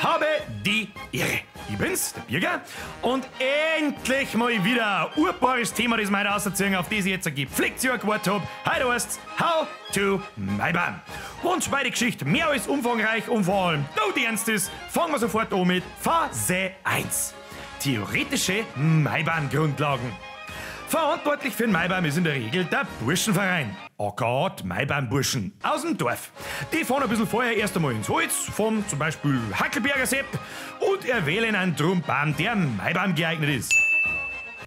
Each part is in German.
habe die Ehre. Ich bin's, der Birger. Und endlich mal wieder ein urbares Thema, das wir heute ausziehen, auf das ich jetzt gepflegt gewartet habe. Heute heißt's How to Maibaum. Und bei der Geschichte mehr als umfangreich und vor allem Ernstes, fangen wir sofort an mit Phase 1. Theoretische Maibaumgrundlagen. Verantwortlich für den Maibaum ist in der Regel der Burschenverein. aka Maibaumburschen aus dem Dorf. Die fahren ein bisschen vorher erst einmal ins Holz, vom zum Beispiel Hackelberger Sepp, und erwählen einen Drumbaum, der Maibaum geeignet ist.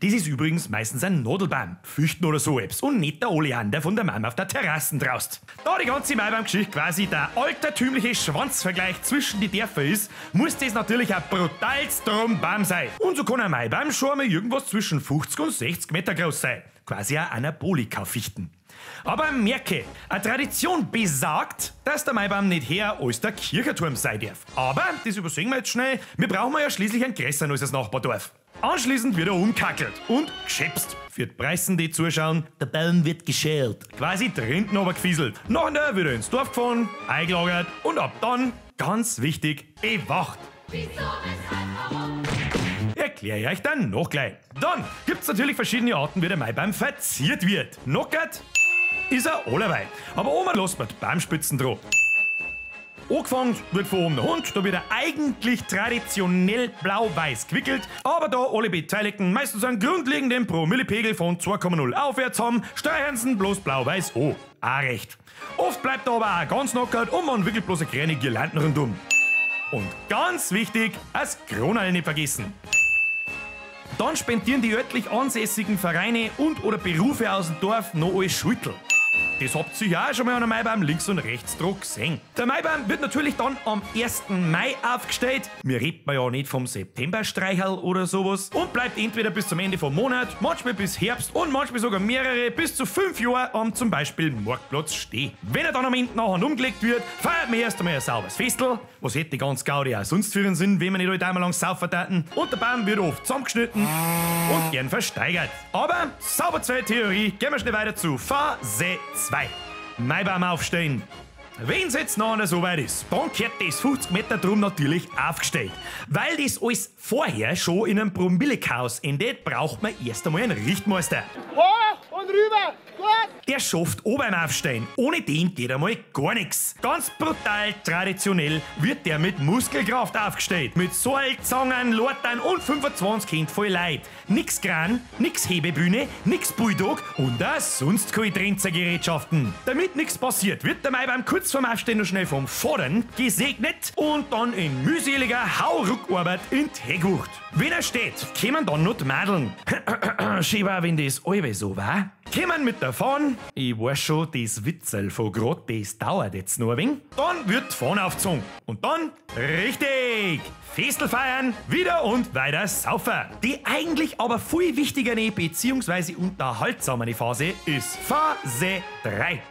Das ist übrigens meistens ein Nadelbaum, Fichten oder so etwas, und nicht der Oleander von der Mama auf der Terrassen draust. Da die ganze Maibaumgeschichte quasi der altertümliche Schwanzvergleich zwischen die Dörfer ist, muss das natürlich ein brutals Drumbaum sein. Und so kann ein Maibaum schon einmal irgendwas zwischen 50 und 60 Meter groß sein. Quasi ein Anabolika-Fichten. Aber merke, eine Tradition besagt, dass der Maibaum nicht her als der Kircherturm sein darf. Aber, das übersehen wir jetzt schnell, wir brauchen ja schließlich einen größeren als das Nachbardorf. Anschließend wird er umkackelt und geschäpst. Für die Preisen, die zuschauen, der Baum wird geschält. Quasi drinnen aber gefieselt. Nachher wird er ins Dorf gefahren, eingelagert und ab dann, ganz wichtig, bewacht. Wieso, weshalb, warum? Erkläre ich euch dann noch gleich. Dann gibt's natürlich verschiedene Arten, wie der Maibaum verziert wird. Knockert ist er allerweil. Aber oben lässt man die Baumspitzen dran. Angefangen wird von oben der Hund, da wird er eigentlich traditionell blau-weiß gewickelt, aber da alle Beteiligten meistens einen grundlegenden Promillepegel von 2,0 aufwärts haben, streichen sie bloß blau-weiß an. Auch recht. Oft bleibt er aber auch ganz knockert und man wickelt bloß eine kleine Girlanden rundum. Und ganz wichtig, das Kronal nicht vergessen. Dann spendieren die örtlich ansässigen Vereine und oder Berufe aus dem Dorf noch als Schüttel. Das habt ihr ja auch schon mal an einem Maibaum links und rechts dran gesehen. Der Maibaum wird natürlich dann am 1. Mai aufgestellt. Wir reden ja nicht vom Septemberstreicherl oder sowas. Und bleibt entweder bis zum Ende vom Monat, manchmal bis Herbst und manchmal sogar mehrere bis zu 5 Jahre am zum Beispiel Marktplatz stehen. Wenn er dann am Ende nachher umgelegt wird, feiert man erst einmal ein sauberes Festel. Was hätte die ganze Gaudi auch sonst für einen Sinn, wenn wir nicht halt einmal lang saufen taten. Und der Baum wird oft zusammengeschnitten und gern versteigert. Aber sauber zwei Theorie, gehen wir schnell weiter zu Phase 2. Maibaum aufstellen. Wenn es jetzt noch so weit ist, dann gehört das 50 Meter drum natürlich aufgestellt. Weil das alles vorher schon in einem Promillechaos endet, braucht man erst einmal einen Richtmeister. Hoch und rüber! Gut! Der schafft auch beim Aufstehen. Ohne den geht einmal gar nichts. Ganz brutal traditionell wird der mit Muskelkraft aufgestellt. Mit Seil, Zangen, Lortern und 25 Kind voll Leid. Nix Kran, nix Hebebühne, nix Bulldog und auch sonst keine Trenzergerätschaften. Damit nichts passiert, wird der Maibaum kurz vorm Aufstehen noch schnell vom Vordern gesegnet und dann in mühseliger Hauruckarbeit in die Heckwucht. Wenn er steht, kommen dann noch die Madeln. Schön war, wenn das alle so war. Kommen mit der Fahne. Ich weiß schon, das Witzel von grad, das dauert jetzt noch ein wenig. Dann wird die Fahne aufgezogen. Und dann, richtig, Festel feiern, wieder und weiter saufen. Die eigentlich aber viel wichtigere bzw. unterhaltsamere Phase ist Phase 3.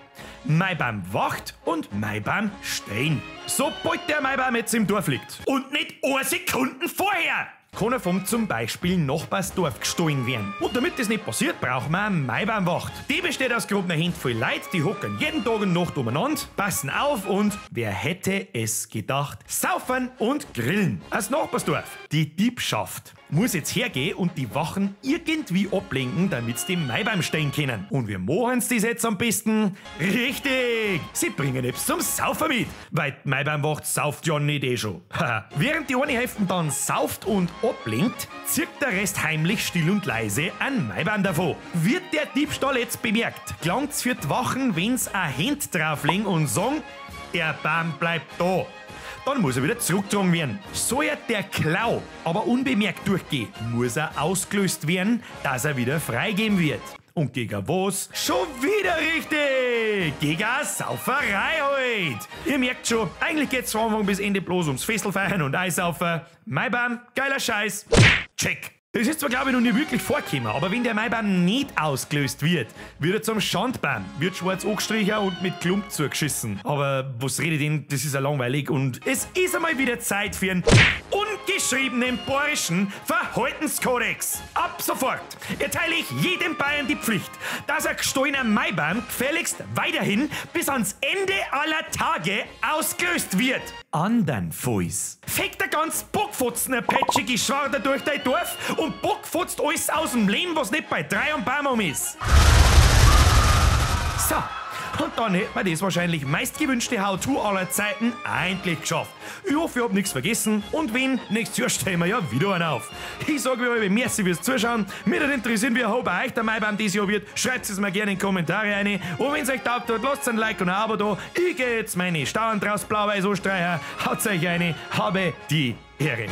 Maibaum wacht und Maibaum stehen. Sobald der Maibaum jetzt im Dorf liegt und nicht 1 Sekunde vorher, kann er vom zum Beispiel Nachbarsdorf gestohlen werden. Und damit das nicht passiert, brauchen wir eine Maibaumwacht. Die besteht aus grob einer Handvoll Leute, die hocken jeden Tag und Nacht umeinander, passen auf und, wer hätte es gedacht, saufen und grillen. Als Nachbarsdorf, die Diebschaft, muss jetzt hergehen und die Wachen irgendwie ablenken, damit sie den Maibaum stehen können. Und wir machen das jetzt am besten? Richtig! Sie bringen etwas zum Saufen mit, weil die Maibaumwacht sauft ja nicht eh schon. Während die eine Hälfte dann sauft und ablenkt, zieht der Rest heimlich still und leise einen Maibaum davon. Wird der Diebstahl jetzt bemerkt, gelangt's für die Wachen, wenn's ein Hand drauflegen und sagen, der Baum bleibt da. Dann muss er wieder zurückgetragen werden. Soll er der Klau aber unbemerkt durchgehen, muss er ausgelöst werden, dass er wieder freigeben wird. Und gegen was? Schon wieder richtig! Gegen eine Sauferei halt! Ihr merkt schon, eigentlich geht's von Anfang bis Ende bloß ums Festelfeiern und Eisaufen. Maibaum, geiler Scheiß. Check! Das ist zwar, glaube ich, noch nicht wirklich vorgekommen, aber wenn der Maibaum nicht ausgelöst wird, wird er zum Schandbaum, wird schwarz angestrichen und mit Klump zugeschissen. Aber was rede ich denn? Das ist ja langweilig und es ist einmal wieder Zeit für einen handgeschriebenen bayerischen Verhaltenskodex. Ab sofort erteile ich jedem Bayern die Pflicht, dass ein gestohlener Maibaum gefälligst weiterhin bis ans Ende aller Tage ausgelöst wird. Andernfalls fegt der ganz Bockfotzen ein pätschige Schwarder durch dein Dorf und bockfotzt alles aus dem Leben, was nicht bei 3 am Baum ist. So, und dann hätten wir das wahrscheinlich meistgewünschte How-To aller Zeiten endlich geschafft. Ich hoffe, ihr habt nichts vergessen und wenn, nächstes Jahr stellen wir ja wieder einen auf. Ich sage wie immer, merci fürs Zuschauen. Mich würde interessieren, wie hoch bei euch der Maibaum dieses Jahr wird. Schreibt es mir gerne in die Kommentare rein. Und wenn es euch taugt hat, lasst ein Like und ein Abo da. Ich gehe jetzt meine Stauern draus blau-weiß anstreichen. Haut euch eine, habe die Ehre.